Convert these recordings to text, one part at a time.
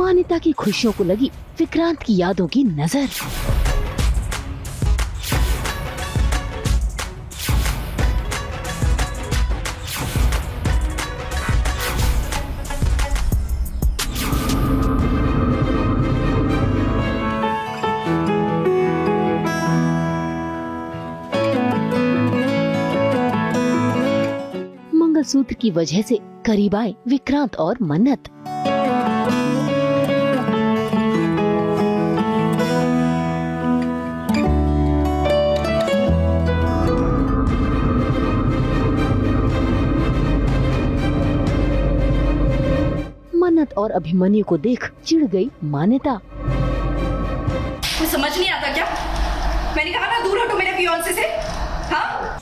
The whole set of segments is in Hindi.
मान्यता की खुशियों को लगी विक्रांत की यादों की नजर। मंगलसूत्र की वजह से करीब आए विक्रांत और मन्नत। मन्नत और अभिमन्यु को देख चिढ़ गई मान्यता। कुछ समझ नहीं आता क्या? मैंने कहा ना दूर हटो मेरे फियांसे से। हाँ?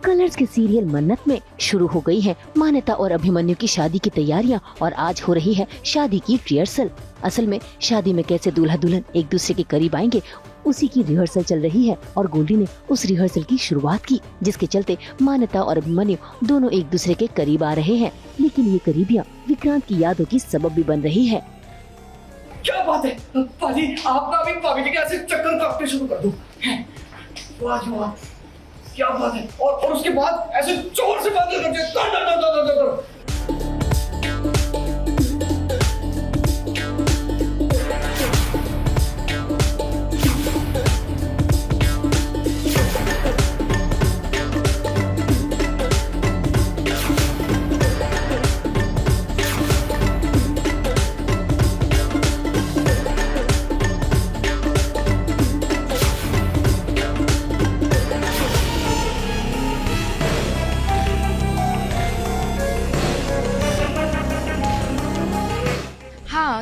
कलर्स के सीरियल मन्नत में शुरू हो गई है मान्यता और अभिमन्यु की शादी की तैयारियां और आज हो रही है शादी की रिहर्सल। असल में शादी में कैसे दूल्हा दुल्हन एक दूसरे के करीब आएंगे उसी की रिहर्सल चल रही है और गोल्डी ने उस रिहर्सल की शुरुआत की, जिसके चलते मान्यता और अभिमन्यु दोनों एक दूसरे के करीब आ रहे हैं। लेकिन ये करीबियां विक्रांत की यादों की सबब भी बन रही है। क्या बात है पाजी, आप ना अभी भाभी जी के ऐसे चक्कर काटने शुरू कर दो। वाह जी वाह, क्या बात है। और उसके बाद ऐसे जोर से बातें करते हैं।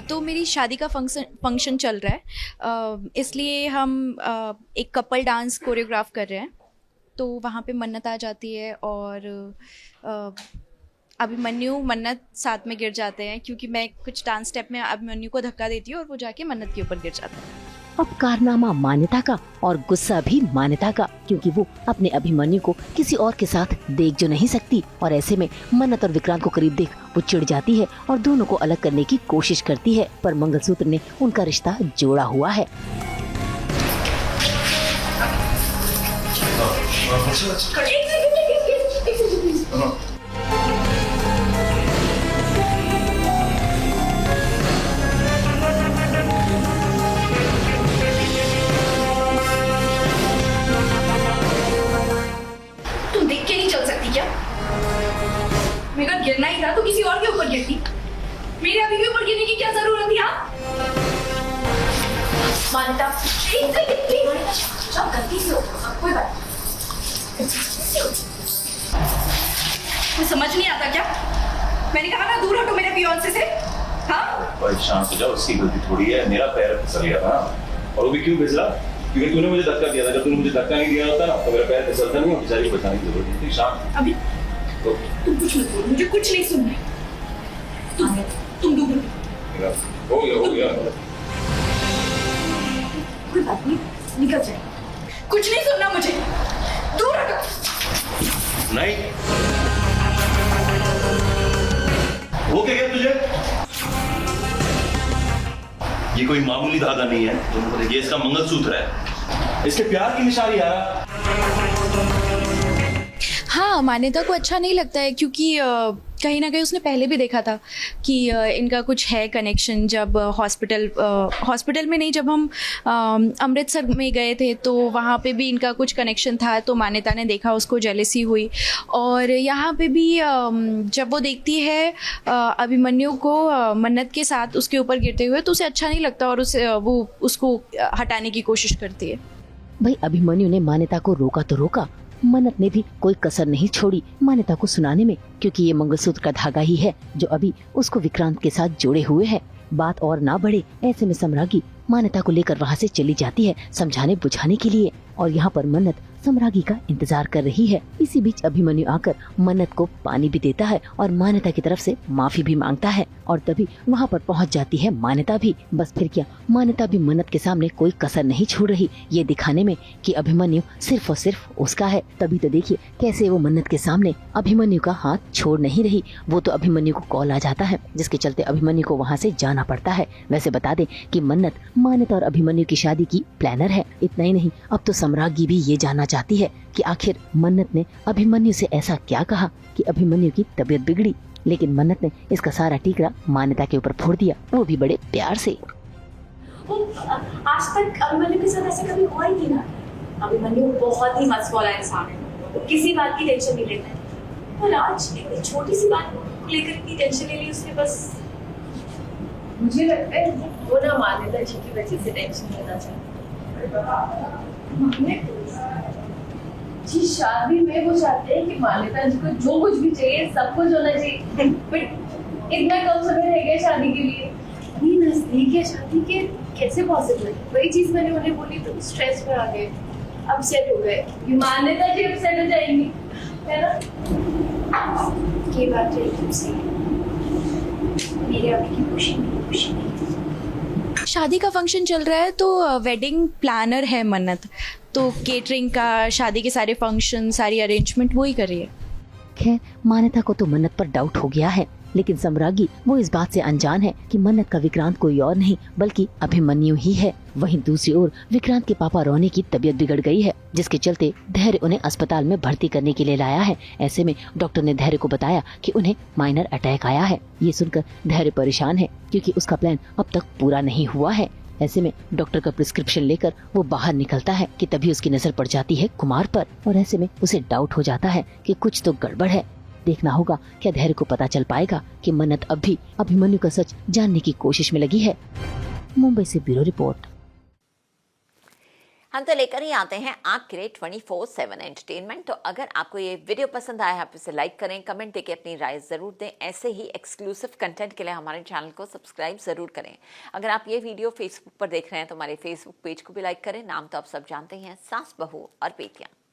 तो मेरी शादी का फंक्शन चल रहा है, इसलिए हम एक कपल डांस कोरियोग्राफ कर रहे हैं। तो वहाँ पे मन्नत आ जाती है और अभिमन्यु मन्नत साथ में गिर जाते हैं, क्योंकि मैं कुछ डांस स्टेप में अभिमन्यु को धक्का देती हूँ और वो जाके मन्नत के ऊपर गिर जाता है। अब कारनामा मान्यता का और गुस्सा भी मान्यता का, क्योंकि वो अपने अभिमन्यु को किसी और के साथ देख जो नहीं सकती और ऐसे में मन्नत और विक्रांत को करीब देख वो चिढ़ जाती है और दोनों को अलग करने की कोशिश करती है, पर मंगलसूत्र ने उनका रिश्ता जोड़ा हुआ है। मेरे को गिरना ही था तो किसी और के ऊपर गिरती, मेरे अभी के ऊपर गिरने की क्या जरूरत थी? मान्यता गलती से हो, कोई बात कुछ समझ नहीं आता क्या? मैंने कहा ना दूर हटो मेरे फियांसे से। हाँ? भाई शांत हो जाओ, उसकी गलती थोड़ी है, मेरा पैर फिसल गया था और वो भी क्यों फिसला? क्योंकि तूने मुझे धक्का दिया था। जब तूने मुझे धक्का नहीं दिया होता ना तो मेरा पैर फिसलता नहीं, बेचारी को बचाने की जरूरत नहीं थी। शांत अभी तुम कुछ मत बोलो, मुझे कुछ नहीं सुनना है। तुम दूर हो गया कोई बात नहीं, निकल जाए। कुछ नहीं सुनना मुझे, दूर हटो। नहीं हो गया तुझे? ये कोई मामूली धागा नहीं है, ये इसका मंगलसूत्र है, इसके प्यार की निशानी यार। हाँ, मान्यता को अच्छा नहीं लगता है, क्योंकि कहीं ना कहीं उसने पहले भी देखा था कि इनका कुछ है कनेक्शन। जब हॉस्पिटल में नहीं, जब हम अमृतसर में गए थे तो वहाँ पे भी इनका कुछ कनेक्शन था, तो मान्यता ने देखा, उसको जेलेसी हुई। और यहाँ पे भी जब वो देखती है अभिमन्यु को मन्नत के साथ उसके ऊपर गिरते हुए, तो उसे अच्छा नहीं लगता और वो उसको हटाने की कोशिश करती है। भाई अभिमन्यु ने मान्यता को रोका तो रोका, मन्नत ने भी कोई कसर नहीं छोड़ी मान्यता को सुनाने में, क्योंकि ये मंगलसूत्र का धागा ही है जो अभी उसको विक्रांत के साथ जोड़े हुए है। बात और ना बढ़े ऐसे में सम्राज्ञी मान्यता को लेकर वहाँ से चली जाती है समझाने बुझाने के लिए। और यहाँ पर मन्नत सम्रागी का इंतजार कर रही है। इसी बीच अभिमन्यु आकर मन्नत को पानी भी देता है और मान्यता की तरफ से माफी भी मांगता है और तभी वहाँ पर पहुँच जाती है मान्यता भी। बस फिर क्या, मान्यता भी मन्नत के सामने कोई कसर नहीं छोड़ रही ये दिखाने में कि अभिमन्यु सिर्फ और सिर्फ उसका है। तभी तो देखिए कैसे वो मन्नत के सामने अभिमन्यु का हाथ छोड़ नहीं रही। वो तो अभिमन्यु को कॉल आ जाता है जिसके चलते अभिमन्यु को वहाँ से जाना पड़ता है। वैसे बता दें कि मन्नत मान्यता और अभिमन्यु की शादी की प्लानर है। इतना ही नहीं, अब तो सम्राज्ञी भी ये जानना चाहती है कि आखिर मन्नत ने अभिमन्यु से ऐसा क्या कहा कि अभिमन्यु की तबीयत बिगड़ी। लेकिन मन्नत ने इसका सारा टीकरा मान्यता के ऊपर फोड़ दिया, वो भी बड़े प्यार से। आज तक अभिमन्यु के साथ ऐसा कभी हुआ ही नहीं ना। अभिमन्यु बहुत ही मस्त वाला इंसान है, वो किसी बात की टेंशन नहीं लेता है। और आज एक छोटी सी बात को लेकर इतनी टेंशन ले ली उसने। बस मुझे लगता है वो ना मान्यता जी की वजह से टेंशन लेना चाहती जी। शादी में वो चाहते हैं कि मान्यता जी को जो कुछ भी चाहिए सब कुछ होना चाहिए, बट इतना कम समय रह गया शादी के लिए। इतनी नजदीक है शादी के, कैसे पॉसिबल? वही चीज मैंने उन्हें बोली तो स्ट्रेस में आ गए, अपसेट हो गए। मान्यता जी अपसेट हो जाएंगी, है ना? ये बात तो एकदम सही है। मेरे अभी की खुशी मेरी खुशी नहीं। शादी का फंक्शन चल रहा है तो वेडिंग प्लानर है मन्नत, तो केटरिंग का, शादी के सारे फंक्शन, सारी अरेंजमेंट वो ही कर रही है। खैर मान्यता को तो मन्नत पर डाउट हो गया है, लेकिन सम्राज्ञी वो इस बात से अनजान है कि मन्नत का विक्रांत कोई और नहीं बल्कि अभिमन्यु ही है। वहीं दूसरी ओर विक्रांत के पापा रोनी की तबीयत बिगड़ गई है, जिसके चलते धैर्य उन्हें अस्पताल में भर्ती करने के लिए लाया है। ऐसे में डॉक्टर ने धैर्य को बताया कि उन्हें माइनर अटैक आया है। ये सुनकर धैर्य परेशान है क्योंकि उसका प्लान अब तक पूरा नहीं हुआ है। ऐसे में डॉक्टर का प्रिस्क्रिप्शन लेकर वो बाहर निकलता है कि तभी उसकी नजर पड़ जाती है कुमार पर, और ऐसे में उसे डाउट हो जाता है कि कुछ तो गड़बड़ है। देखना होगा क्या धैर्य को पता चल पाएगा कि मन्नत अब भी अभिमन्यु का सच जानने की कोशिश में लगी है। मुंबई से ब्यूरो रिपोर्ट। हम तो लेकर ही आते हैं आपके लिए 24/7 एंटरटेनमेंट। तो अगर आपको ये वीडियो पसंद आया है आप इसे लाइक करें, कमेंट देके अपनी राय ज़रूर दें। ऐसे ही एक्सक्लूसिव कंटेंट के लिए हमारे चैनल को सब्सक्राइब ज़रूर करें। अगर आप ये वीडियो फेसबुक पर देख रहे हैं तो हमारे फेसबुक पेज को भी लाइक करें। नाम तो आप सब जानते हैं, सास बहू और बेटियां।